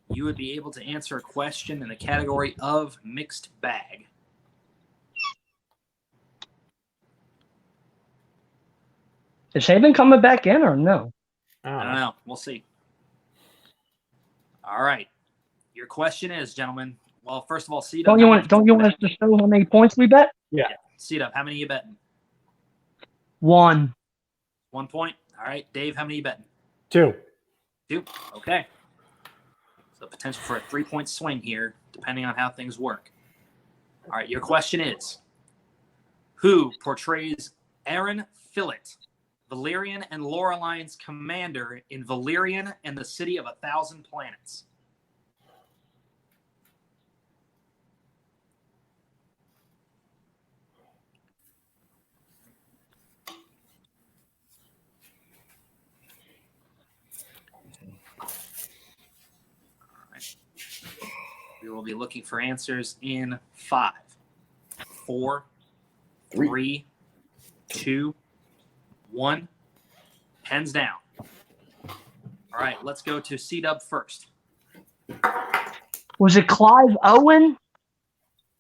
you would be able to answer a question in the category of mixed bag. Is Haven coming back in or no? I don't know. We'll see. All right. Your question is, gentlemen. Well, first of all, C-Dub. Don't you want us to show how many points we bet? Yeah. C-Dub, how many you betting? 1. 1 point. All right. Dave, how many you betting? 2. 2. Okay. So potential for a 3-point swing here, depending on how things work. All right. Your question is, who portrays Aaron Fillet, Valerian and Loreline's commander in Valerian and the City of 1,000 Planets? We will be looking for answers in 5, 4, 3, 2, 1. Pens down. All right, let's go to C-Dub first. Was it Clive Owen?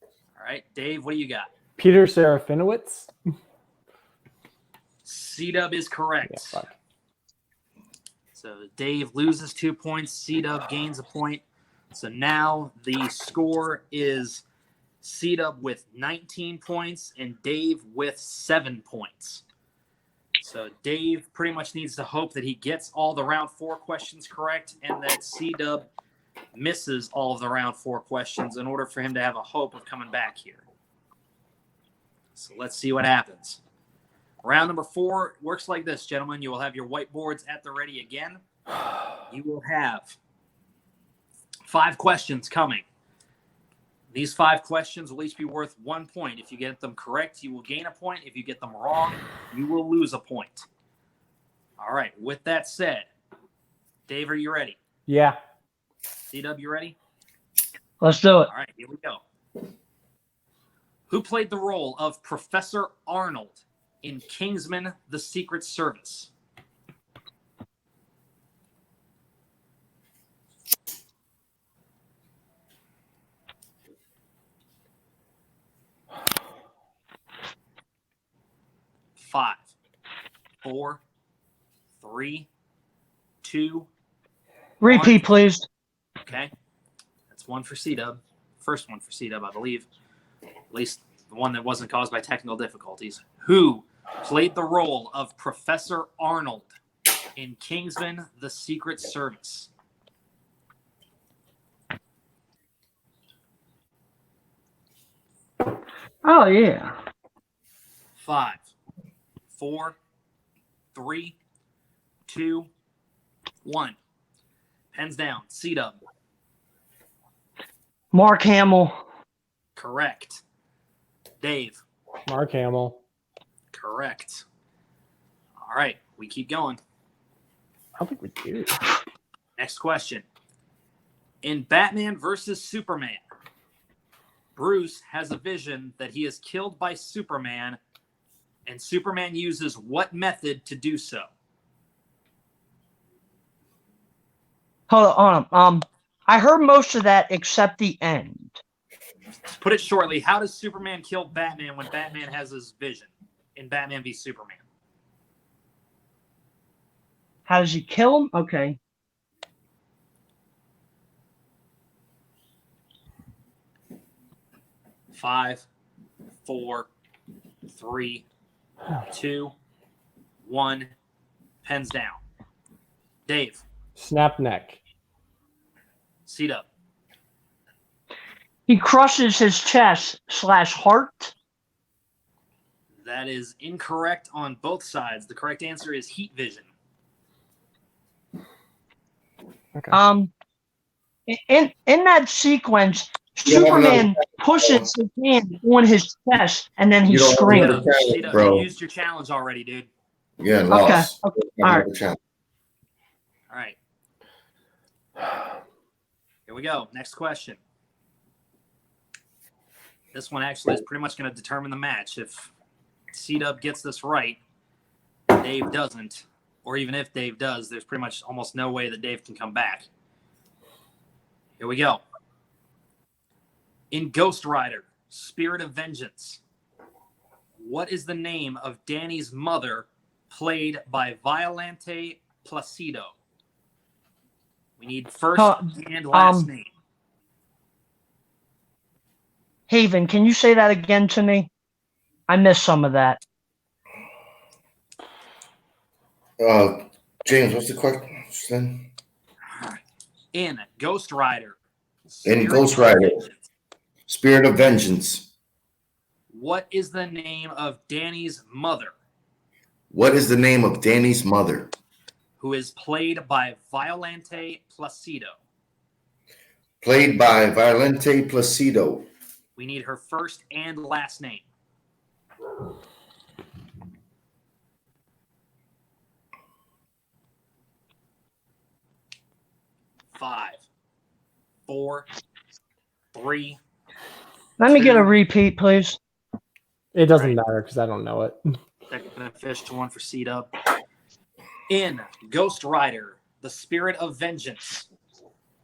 All right, Dave, what do you got? Peter Serafinowicz. C-Dub is correct. Yeah, fuck. So Dave loses 2 points. C-Dub gains a point. So now the score is C-Dub with 19 points and Dave with 7 points. So Dave pretty much needs to hope that he gets all the round 4 questions correct and that C-Dub misses all of the round 4 questions in order for him to have a hope of coming back here. So let's see what happens. Round number 4 works like this, gentlemen. You will have your whiteboards at the ready again. You will have 5 questions coming. These 5 questions will each be worth 1 point. If you get them correct, you will gain a point. If you get them wrong, you will lose a point. All right. With that said, Dave, are you ready? Yeah. C-Dub, you ready? Let's do it. All right. Here we go. Who played the role of Professor Arnold in Kingsman: The Secret Service? Five, 4, 3, 2. Repeat, please. Okay. That's 1 for C-Dub. First one for C-Dub, I believe. At least the one that wasn't caused by technical difficulties. Who played the role of Professor Arnold in Kingsman: The Secret Service? Oh yeah. 5, 4, 3, 2, 1. Pens down. C-Dub. Mark Hamill. Correct. Dave. Mark Hamill. Correct. All right, we keep going. I don't think we do. Next question. In Batman versus Superman, Bruce has a vision that he is killed by Superman, and Superman uses what method to do so? Hold on. I heard most of that except the end. To put it shortly, how does Superman kill Batman when Batman has his vision in Batman v Superman? How does he kill him? Okay. Five, 4, 3, 2, 1. Pens down. Dave. Snap neck. C-Dub. He crushes his chest / heart. That is incorrect on both sides. The correct answer is heat vision. Okay. In that sequence, You don't have Superman pushes his hand on his chest and then he You don't have screams. another challenge, C-Dub, bro. you used your challenge already, dude. Yeah, lost. Okay. Another All right. challenge. All right. Here we go. Next question. This one actually is pretty much going to determine the match. If C-Dub gets this right, Dave doesn't. Or even if Dave does, there's pretty much almost no way that Dave can come back. Here we go. In Ghost Rider, Spirit of Vengeance, what is the name of Danny's mother, played by Violante Placido? We need first and last name. Haven, can you say that again to me? I missed some of that. James, what's the question? In Ghost Rider. In Spirit Ghost of Rider. Vengeance, Spirit of Vengeance. what is the name of Danny's mother, What is the name of Danny's mother? who is played by Violante Placido? Played by Violante Placido. We need her first and last name. Five, 4, 3. Let me get a repeat, please. It doesn't Right. matter because I don't know it. Second official one for C-Dub. In Ghost Rider, The Spirit of Vengeance,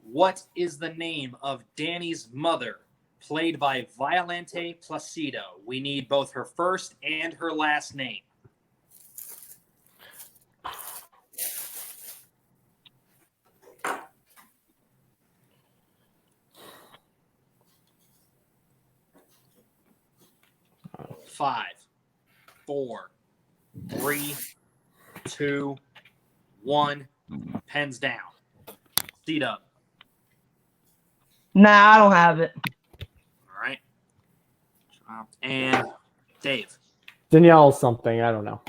what is the name of Danny's mother, played by Violante Placido? We need both her first and her last name. Five, 4, 3, 2, 1. Pens down. C-Dub. Nah, I don't have it. All right. And Dave. Danielle something. I don't know.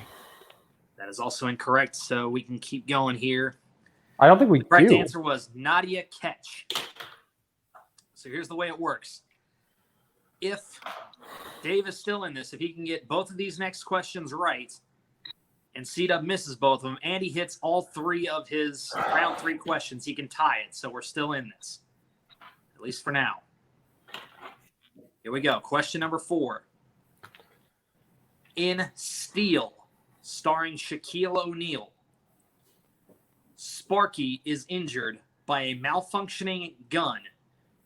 That is also incorrect, so we can keep going here. I don't think we The correct do. answer was Nadia Ketch. So here's the way it works. If Dave is still in this, if he can get both of these next questions right, and C-Dub misses both of them, and he hits all 3 of his round 3 questions, he can tie it. So we're still in this, at least for now. Here we go. Question number 4. In Steel, starring Shaquille O'Neal, Sparky is injured by a malfunctioning gun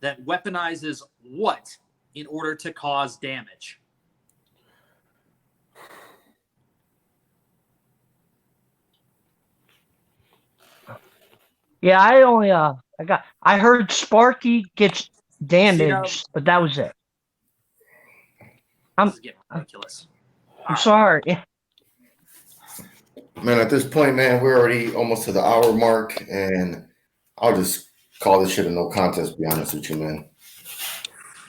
that weaponizes what in order to cause damage? Yeah, I only I heard Sparky gets damaged, but that was it. I'm- This is getting ridiculous. I'm sorry. Man, at this point, man, we're already almost to the hour mark, and I'll just call this shit a no contest, to be honest with you, man.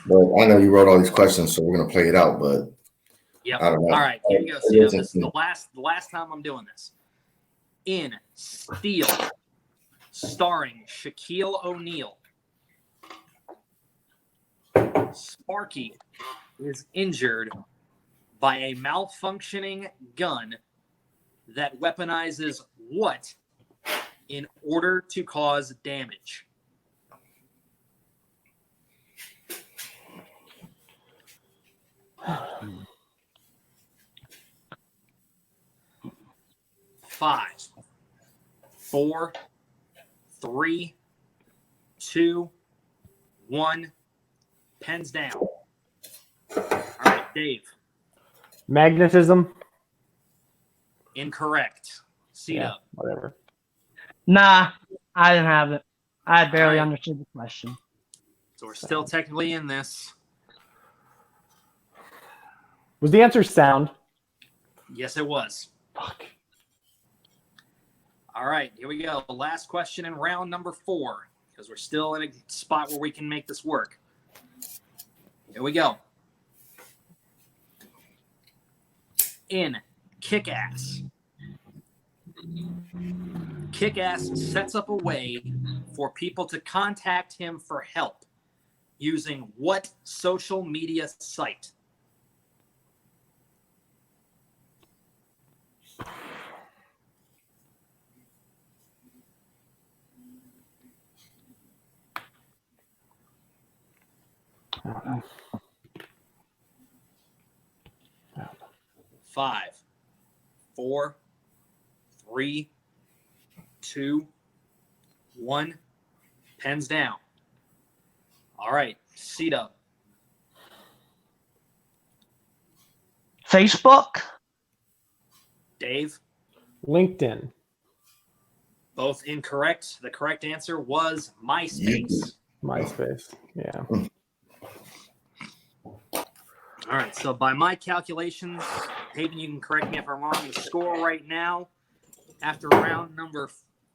But I know you wrote all these questions, so we're gonna play it out, but Yep. I don't know. All right, here you go. See, this is the last time I'm doing this. In Steel, starring Shaquille O'Neal, Sparky is injured by a malfunctioning gun that weaponizes what in order to cause damage? Five, 4, 3, 2, 1. Pens down. All right, Dave. Magnetism. Incorrect. C-Dub. Whatever. Nah, I didn't have it. I barely Alright. understood the question. So we're still technically in this. Was the answer sound? Yes, it was. Fuck. All right, here we go. Last question in round number 4, because we're still in a spot where we can make this work. Here we go. In Kick-Ass. Kick-Ass sets up a way for people to contact him for help using what social media site? Five, 4, 3, 2, 1. Pens down. All right, C-Dub. Facebook? Dave, LinkedIn. both incorrect. The correct answer was MySpace. MySpace. Yeah. All right, so by my calculations, Hayden, you can correct me if I'm wrong. The score right now, after round number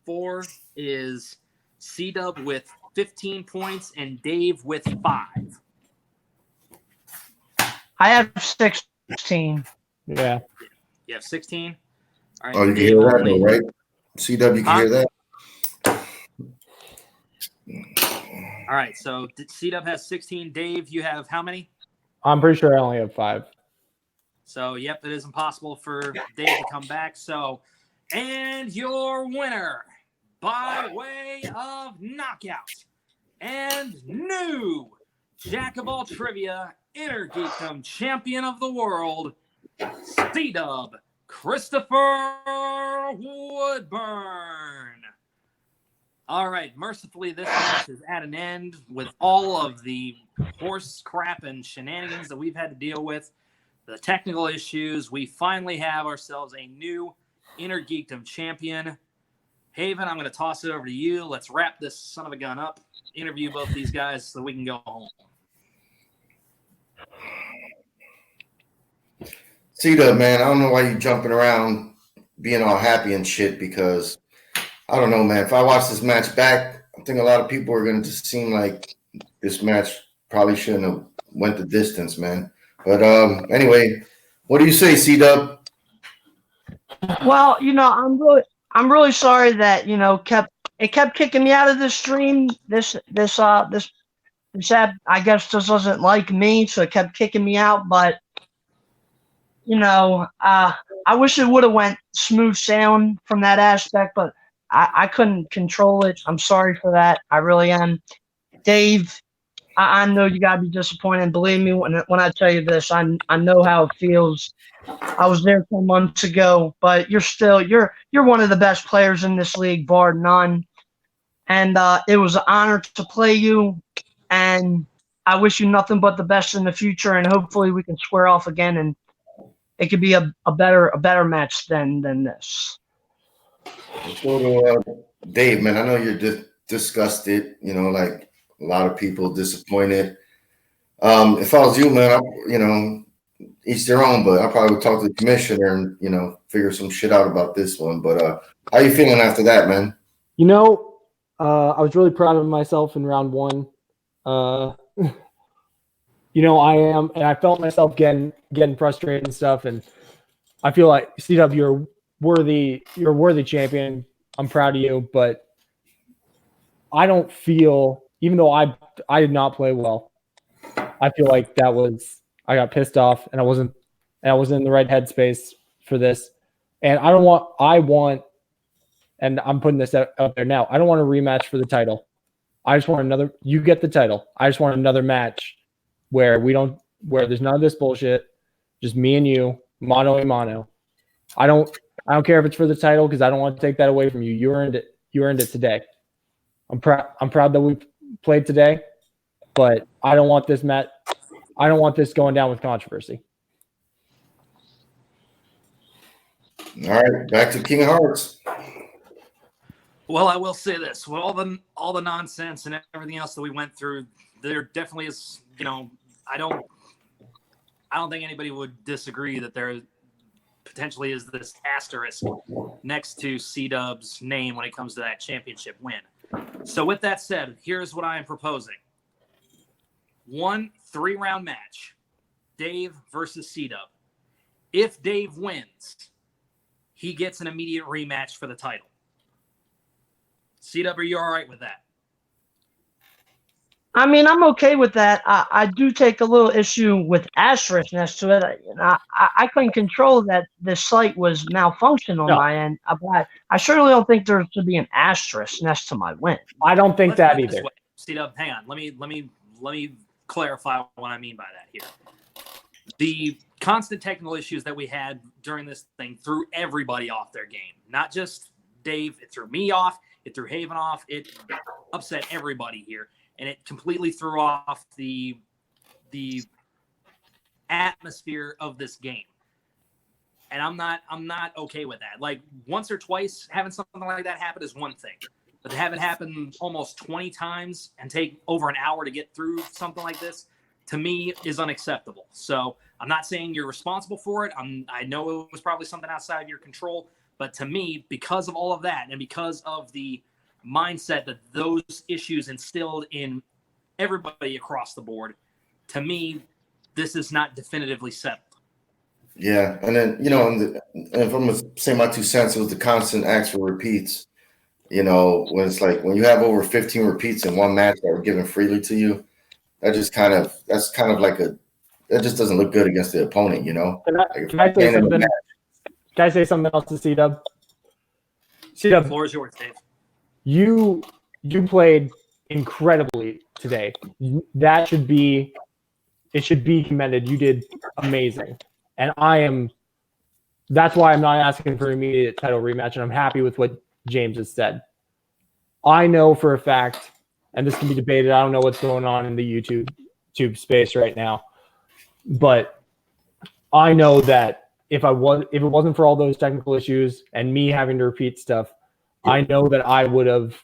4, is C-Dub with 15 points and Dave with 5. I have 16. Yeah. You have 16? All right, Oh, you can Dave hear that, only- though, right? CW, you can hear that? All right, so C-Dub has 16. Dave, you have how many? I'm pretty sure I only have 5. So, yep, it is impossible for Dave to come back. So, and your winner by way of knockout and new Jack of all trivia, Inner Geekdom champion of the world, C-Dub Christopher Woodburn. All right, mercifully, this match is at an end with all of the horse crap and shenanigans that we've had to deal with, the technical issues. We finally have ourselves a new Inner Geekdom champion. Haven, I'm going to toss it over to you. Let's wrap this son of a gun up, interview both these guys so we can go home. C-Dub, man, I don't know why you jumping around being all happy and shit, because I don't know, man. If I watch this match back, I think a lot of people are going to just seem like this match probably shouldn't have went the distance, man. But anyway, what do you say, C-Dub? Well, I'm really sorry that, kept kicking me out of this stream. This app, I guess, just doesn't like me, so it kept kicking me out. But I wish it would have went smooth sailing from that aspect, but I couldn't control it. I'm sorry for that. I really am. Dave, I know you gotta be disappointed. Believe me when I tell you this, I know how it feels. I was there 10 months ago, but you're one of the best players in this league, bar none. And it was an honor to play you. And I wish you nothing but the best in the future. And hopefully we can square off again, and it could be a better match than this. Let's go to Dave, man. I know you're disgusted, like a lot of people disappointed. If I was you, man, each their own, but I probably would talk to the commissioner and, you know, figure some shit out about this one. But how you feeling after that, man? You know, I was really proud of myself in round one. You know, I am, and I felt myself getting frustrated and stuff. And I feel like CW, you're a worthy champion. I'm proud of you, but I don't feel, even though I did not play well, I feel like I got pissed off and I wasn't in the right headspace for this. And I want, and I'm putting this out there now. I don't want a rematch for the title. I just want you get the title. I just want another match where there's none of this bullshit. Just me and you, mano a mano. I don't care if it's for the title because I don't want to take that away from you. You earned it. You earned it today. I'm proud that we played today, but I don't want this match. I don't want this going down with controversy. All right, back to King of Hearts. Well, I will say this: with all the nonsense and everything else that we went through, there definitely is. You know, I don't think anybody would disagree that there potentially is this asterisk next to C-Dub's name when it comes to that championship win. So with that said, here's what I am proposing. 1 3-round match, Dave versus C-Dub. If Dave wins, he gets an immediate rematch for the title. C-Dub, are you all right with that? I mean, I'm okay with that. I do take a little issue with asterisk next to it. You know, I couldn't control that the site was malfunctioning on my end. But I certainly don't think there should be an asterisk next to my win. I don't think that either. C-Dub, hang on. Let me clarify what I mean by that here. The constant technical issues that we had during this thing threw everybody off their game. Not just Dave. It threw me off. It threw Haven off. It upset everybody here. And it completely threw off the atmosphere of this game. And I'm not okay with that. Like, once or twice having something like that happen is one thing. But to have it happen almost 20 times and take over an hour to get through something like this, to me, is unacceptable. So I'm not saying you're responsible for it. I know it was probably something outside of your control. But to me, because of all of that and because of the mindset that those issues instilled in everybody across the board, to me, this is not definitively settled. Yeah, and then, you know, and if I'm gonna say my 2 cents, it was the constant acts for repeats. You know, when it's like when you have over 15 repeats in one match that were given freely to you, that just that just doesn't look good against the opponent. You know, Can I say something? Can I say something else to C-Dub? The floor is yours, Dave. You played incredibly today. It should be commended. You did amazing. And that's why I'm not asking for an immediate title rematch, and I'm happy with what James has said. I know for a fact, and this can be debated, I don't know what's going on in the YouTube space right now, but I know that if it wasn't for all those technical issues and me having to repeat stuff, I know that I would have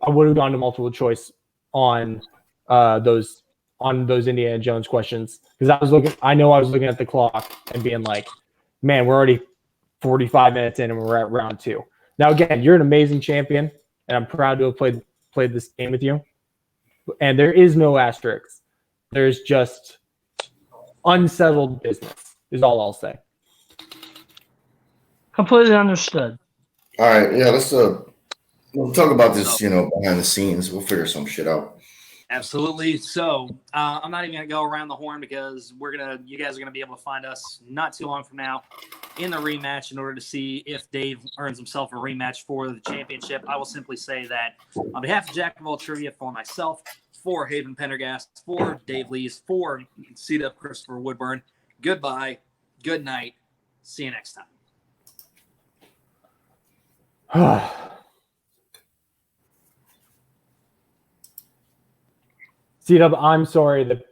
gone to multiple choice on those Indiana Jones questions, because I was looking at the clock and being like, man, we're already 45 minutes in and we're at round 2. Now again, you're an amazing champion, and I'm proud to have played this game with you. And there is no asterisks. There's just unsettled business is all I'll say. Completely understood. All right, yeah, we'll talk about this, you know, behind the scenes. We'll figure some shit out. Absolutely. So I'm not even going to go around the horn because you guys are going to be able to find us not too long from now in the rematch in order to see if Dave earns himself a rematch for the championship. I will simply say that on behalf of Jack of All Trivia, for myself, for Haven Pendergast, for Dave Lees, for C-Dub Christopher Woodburn, goodbye, good night, see you next time. C-Dub, I'm sorry that